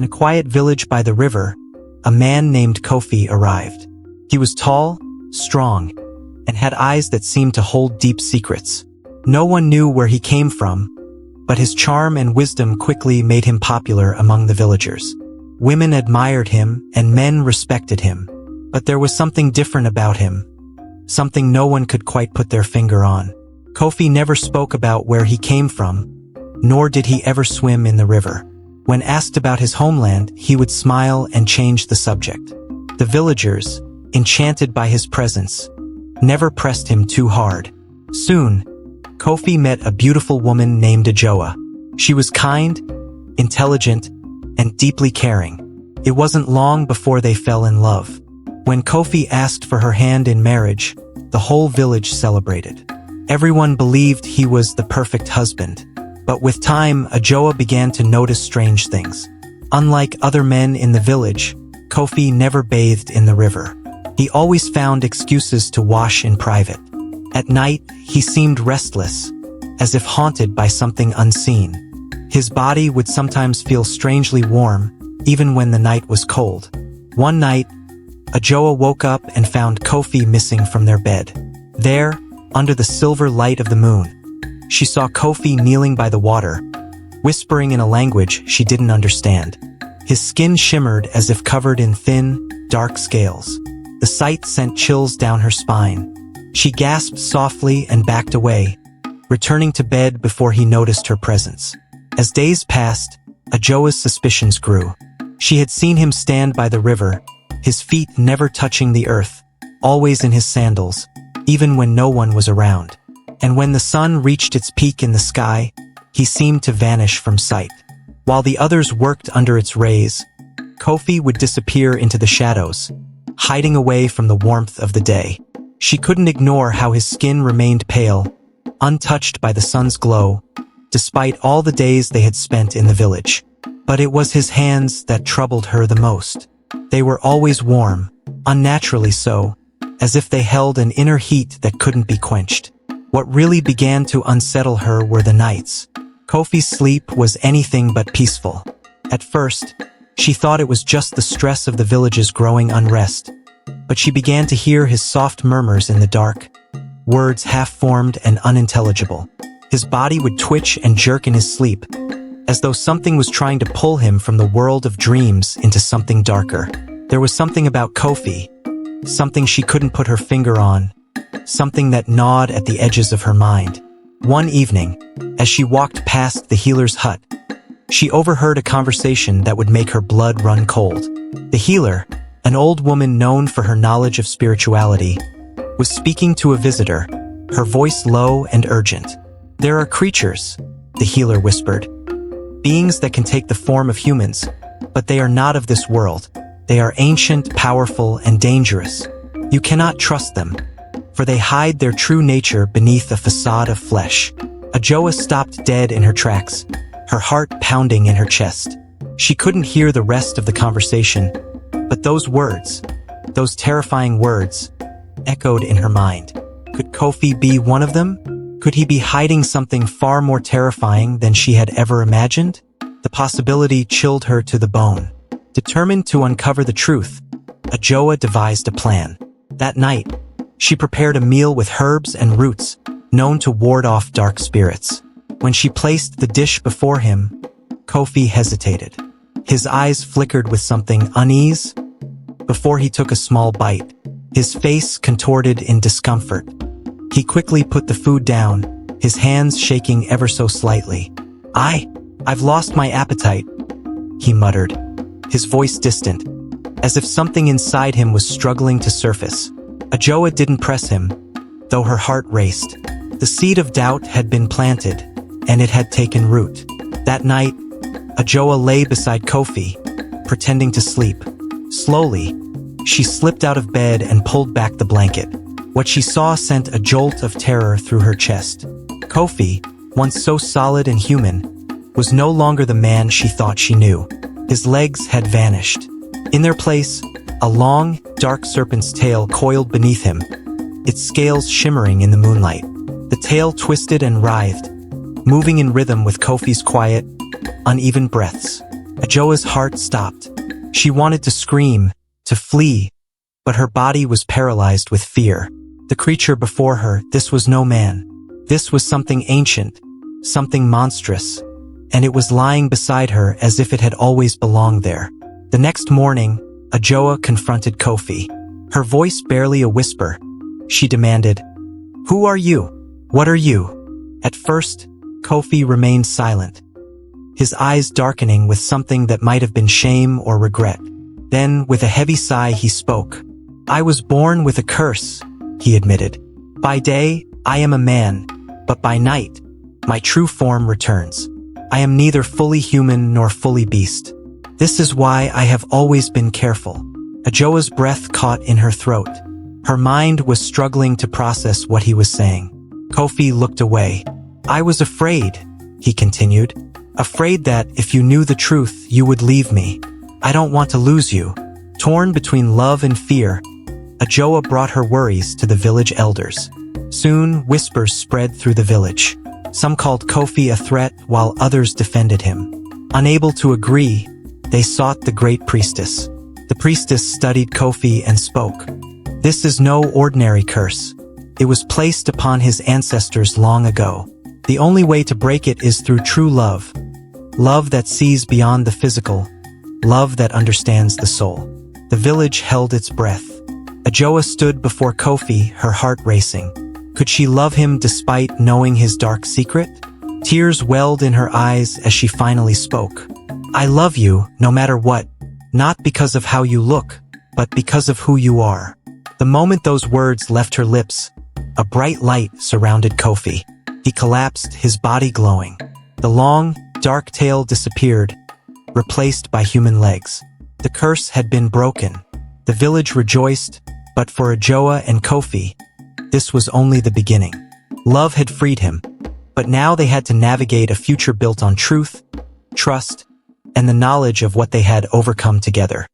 In a quiet village by the river, a man named Kofi arrived. He was tall, strong, and had eyes that seemed to hold deep secrets. No one knew where he came from, but his charm and wisdom quickly made him popular among the villagers. Women admired him and men respected him. But there was something different about him, something no one could quite put their finger on. Kofi never spoke about where he came from, nor did he ever swim in the river. When asked about his homeland, he would smile and change the subject. The villagers, enchanted by his presence, never pressed him too hard. Soon, Kofi met a beautiful woman named Adjoa. She was kind, intelligent, and deeply caring. It wasn't long before they fell in love. When Kofi asked for her hand in marriage, the whole village celebrated. Everyone believed he was the perfect husband. But with time, Adjoa began to notice strange things. Unlike other men in the village, Kofi never bathed in the river. He always found excuses to wash in private. At night, he seemed restless, as if haunted by something unseen. His body would sometimes feel strangely warm, even when the night was cold. One night, Adjoa woke up and found Kofi missing from their bed. There, under the silver light of the moon, she saw Kofi kneeling by the water, whispering in a language she didn't understand. His skin shimmered as if covered in thin, dark scales. The sight sent chills down her spine. She gasped softly and backed away, returning to bed before he noticed her presence. As days passed, Adjoa's suspicions grew. She had seen him stand by the river, his feet never touching the earth, always in his sandals, even when no one was around. And when the sun reached its peak in the sky, he seemed to vanish from sight. While the others worked under its rays, Kofi would disappear into the shadows, hiding away from the warmth of the day. She couldn't ignore how his skin remained pale, untouched by the sun's glow, despite all the days they had spent in the village. But it was his hands that troubled her the most. They were always warm, unnaturally so, as if they held an inner heat that couldn't be quenched. What really began to unsettle her were the nights. Kofi's sleep was anything but peaceful. At first, she thought it was just the stress of the village's growing unrest, but she began to hear his soft murmurs in the dark, words half-formed and unintelligible. His body would twitch and jerk in his sleep, as though something was trying to pull him from the world of dreams into something darker. There was something about Kofi, something she couldn't put her finger on, something that gnawed at the edges of her mind. One evening, as she walked past the healer's hut, she overheard a conversation that would make her blood run cold. The healer, an old woman known for her knowledge of spirituality, was speaking to a visitor, her voice low and urgent. "There are creatures," the healer whispered, "beings that can take the form of humans, but they are not of this world. They are ancient, powerful, and dangerous. You cannot trust them, for they hide their true nature beneath a facade of flesh." Adjoa stopped dead in her tracks, her heart pounding in her chest. She couldn't hear the rest of the conversation, but those words, those terrifying words, echoed in her mind. Could Kofi be one of them? Could he be hiding something far more terrifying than she had ever imagined? The possibility chilled her to the bone. Determined to uncover the truth, Adjoa devised a plan. That night, she prepared a meal with herbs and roots, known to ward off dark spirits. When she placed the dish before him, Kofi hesitated. His eyes flickered with something unease. Before he took a small bite, his face contorted in discomfort. He quickly put the food down, his hands shaking ever so slightly. I've lost my appetite," he muttered, his voice distant, as if something inside him was struggling to surface. Adjoa didn't press him, though her heart raced. The seed of doubt had been planted, and it had taken root. That night, Adjoa lay beside Kofi, pretending to sleep. Slowly, she slipped out of bed and pulled back the blanket. What she saw sent a jolt of terror through her chest. Kofi, once so solid and human, was no longer the man she thought she knew. His legs had vanished. In their place, a long, dark serpent's tail coiled beneath him, its scales shimmering in the moonlight. The tail twisted and writhed, moving in rhythm with Kofi's quiet, uneven breaths. Adjoa's heart stopped. She wanted to scream, to flee, but her body was paralyzed with fear. The creature before her, this was no man. This was something ancient, something monstrous, and it was lying beside her as if it had always belonged there. The next morning, Adjoa confronted Kofi. Her voice barely a whisper. She demanded, "Who are you? What are you?" At first, Kofi remained silent, his eyes darkening with something that might have been shame or regret. Then, with a heavy sigh, he spoke. "I was born with a curse," he admitted. "By day, I am a man, but by night, my true form returns. I am neither fully human nor fully beast. This is why I have always been careful." Adjoa's breath caught in her throat. Her mind was struggling to process what he was saying. Kofi looked away. "I was afraid," he continued. "Afraid that, if you knew the truth, you would leave me. I don't want to lose you." Torn between love and fear, Adjoa brought her worries to the village elders. Soon, whispers spread through the village. Some called Kofi a threat, while others defended him. Unable to agree, they sought the great priestess. The priestess studied Kofi and spoke. "This is no ordinary curse. It was placed upon his ancestors long ago. The only way to break it is through true love. Love that sees beyond the physical. Love that understands the soul." The village held its breath. Adjoa stood before Kofi, her heart racing. Could she love him despite knowing his dark secret? Tears welled in her eyes as she finally spoke. "I love you, no matter what, not because of how you look, but because of who you are." The moment those words left her lips, a bright light surrounded Kofi. He collapsed, his body glowing. The long, dark tail disappeared, replaced by human legs. The curse had been broken. The village rejoiced, but for Adjoa and Kofi, this was only the beginning. Love had freed him, but now they had to navigate a future built on truth, trust, and the knowledge of what they had overcome together.